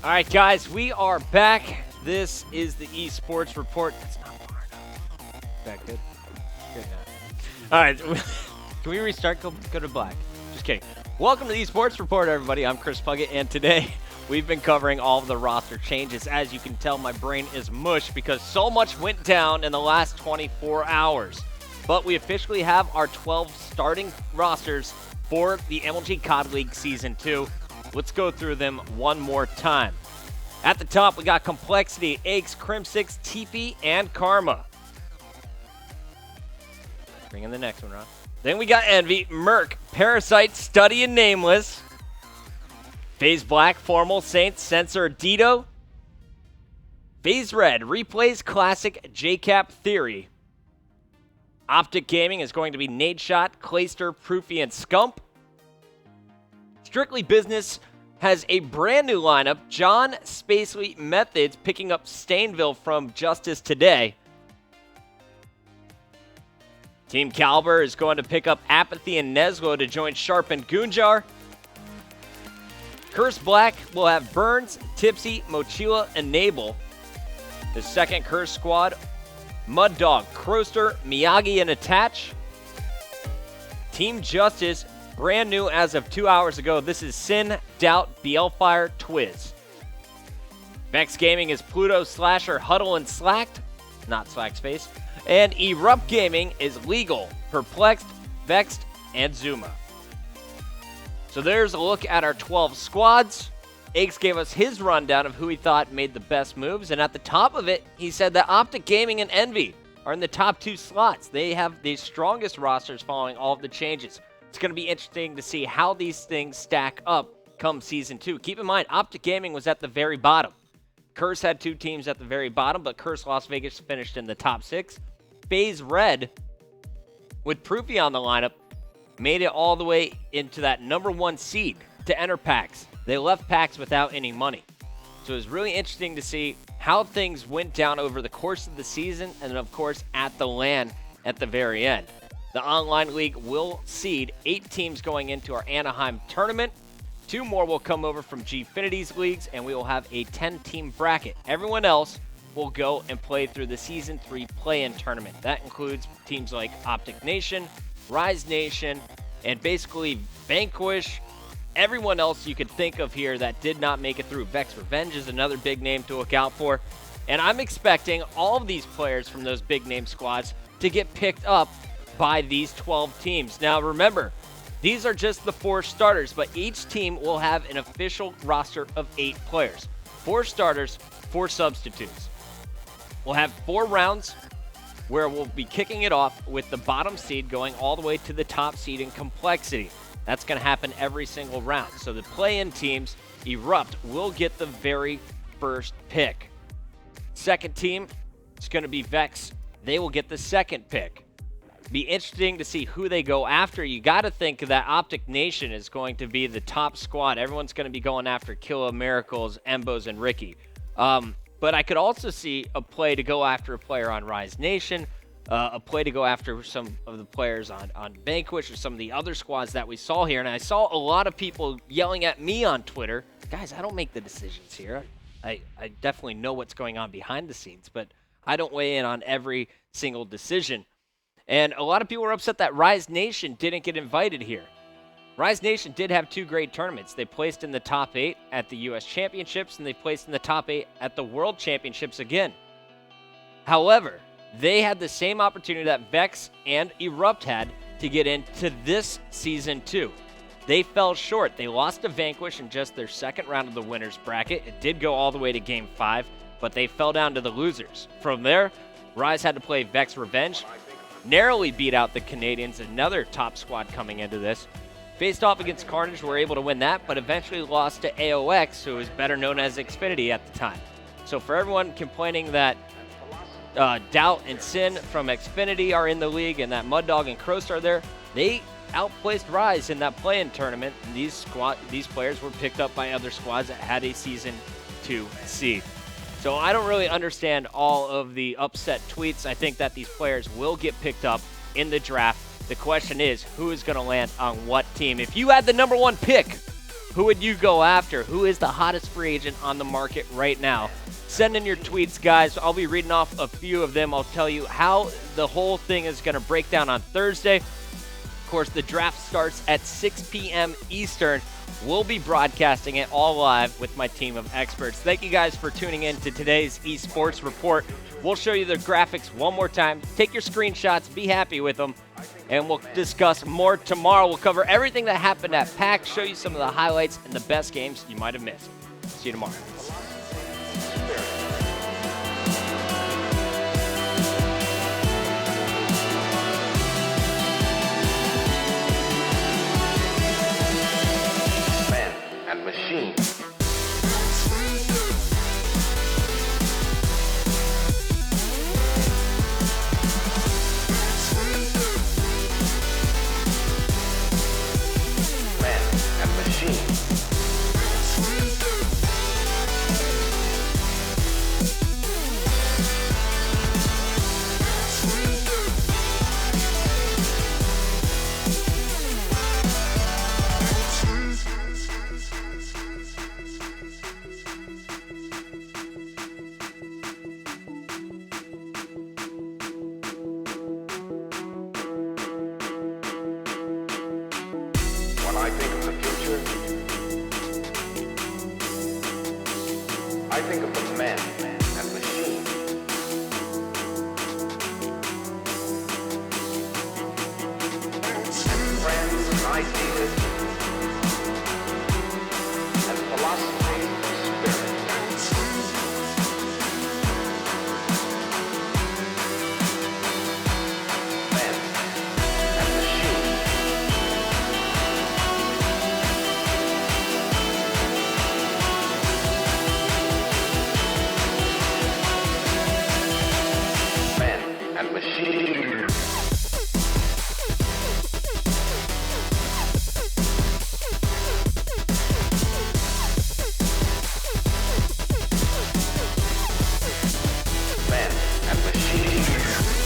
All right, guys, we are back. This is the eSports Report. That's not far enough. That good? Good now. All right, can we restart? Go to black. Just kidding. Welcome to the eSports Report, everybody. I'm Chris Puckett, and today we've been covering all of the roster changes. As you can tell, my brain is mush because so much went down in the last 24 hours. But we officially have our 12 starting rosters for the MLG COD League Season 2. Let's go through them one more time. At the top, we got Complexity, Aches, Crim6, Teepee, and Karma. Bring in the next one, Ron. Then we got Envy, Merc, Parasite, Study, and Nameless. FaZe Black, Formal, Saints, Censor, Dito. FaZe Red, Replays, Classic, JCap, Theory. Optic Gaming is going to be Nadeshot, Clayster, Proofy, and Scump. Strictly Business has a brand new lineup. John Spacely Methods picking up Stainville from Justice Today. Team Caliber is going to pick up Apathy and Neslo to join Sharp and Goonjar. Curse Black will have Burns, Tipsy, Mochila, and Nabel. The second Curse squad, Mud Dog, Croster, Miyagi, and Attach. Team Justice, brand new as of 2 hours ago. This is Sin, Doubt, Bielfire, Twiz. Vex Gaming is Pluto, Slasher, Huddle, and Slacked. Not Slack Space. And Erupt Gaming is Legal, Perplexed, Vexed, and Zuma. So there's a look at our 12 squads. Aches gave us his rundown of who he thought made the best moves. And at the top of it, he said that Optic Gaming and Envy are in the top 2 slots. They have the strongest rosters following all of the changes. It's going to be interesting to see how these things stack up come Season 2. Keep in mind, Optic Gaming was at the very bottom. Curse had 2 teams at the very bottom, but Curse Las Vegas finished in the top 6. FaZe Red, with Proofy on the lineup, made it all the way into that number 1 seed to enter PAX. They left PAX without any money. So it was really interesting to see how things went down over the course of the season and then, of course, at the LAN at the very end. The online league will seed 8 teams going into our Anaheim tournament. 2 more will come over from Gfinity's leagues, and we will have a 10-team bracket. Everyone else will go and play through the Season 3 play-in tournament. That includes teams like Optic Nation, Rise Nation, and basically Vanquish. Everyone else you could think of here that did not make it through. Vex Revenge is another big name to look out for. And I'm expecting all of these players from those big name squads to get picked up by these 12 teams. Now remember, these are just the 4 starters, but each team will have an official roster of 8 players. 4 starters, 4 substitutes. We'll have 4 rounds where we'll be kicking it off with the bottom seed going all the way to the top seed in Complexity. That's going to happen every single round. So the play-in teams, Erupt, will get the very first pick. Second team, it's going to be Vex. They will get the second pick. Be interesting to see who they go after. You got to think that Optic Nation is going to be the top squad. Everyone's going to be going after Killa, Miracles, Embos, and Ricky. But I could also see a play to go after a player on Rise Nation, a play to go after some of the players on Vanquish or some of the other squads that we saw here. And I saw a lot of people yelling at me on Twitter. Guys, I don't make the decisions here. I definitely know what's going on behind the scenes, but I don't weigh in on every single decision. And a lot of people were upset that Rise Nation didn't get invited here. Rise Nation did have 2 great tournaments. They placed in the top 8 at the U.S. Championships, and they placed in the top 8 at the World Championships again. However, they had the same opportunity that Vex and Erupt had to get into this Season 2. They fell short. They lost to Vanquish in just their second round of the winners bracket. It did go all the way to Game 5, but they fell down to the losers. From there, Rise had to play Vex Revenge, narrowly beat out the Canadians, another top squad coming into this. Faced off against Carnage, were able to win that, but eventually lost to AOX, who was better known as Xfinity at the time. So for everyone complaining that Doubt and Sin from Xfinity are in the league and that Mud Dog and Croast are there, they outplaced Rise in that play-in tournament. And these players were picked up by other squads that had a Season 2 seed. So I don't really understand all of the upset tweets. I think that these players will get picked up in the draft. The question is, who is going to land on what team? If you had the number 1 pick Who would you go after? Who is the hottest free agent on the market right now? Send in your tweets, guys. I'll be reading off a few of them. I'll tell you how the whole thing is going to break down on Thursday. Of course, the draft starts at 6 p.m. Eastern. We'll be broadcasting it all live with my team of experts. Thank you guys for tuning in to today's eSports Report. We'll show you the graphics one more time. Take your screenshots, be happy with them, and we'll discuss more tomorrow. We'll cover everything that happened at PAX, show you some of the highlights and the best games you might have missed. See you tomorrow. Man and machine. When I think of the future, I think of the man and machine. And friends and ideas and philosophy and spirit. Man and machine. And machine. Man and machine.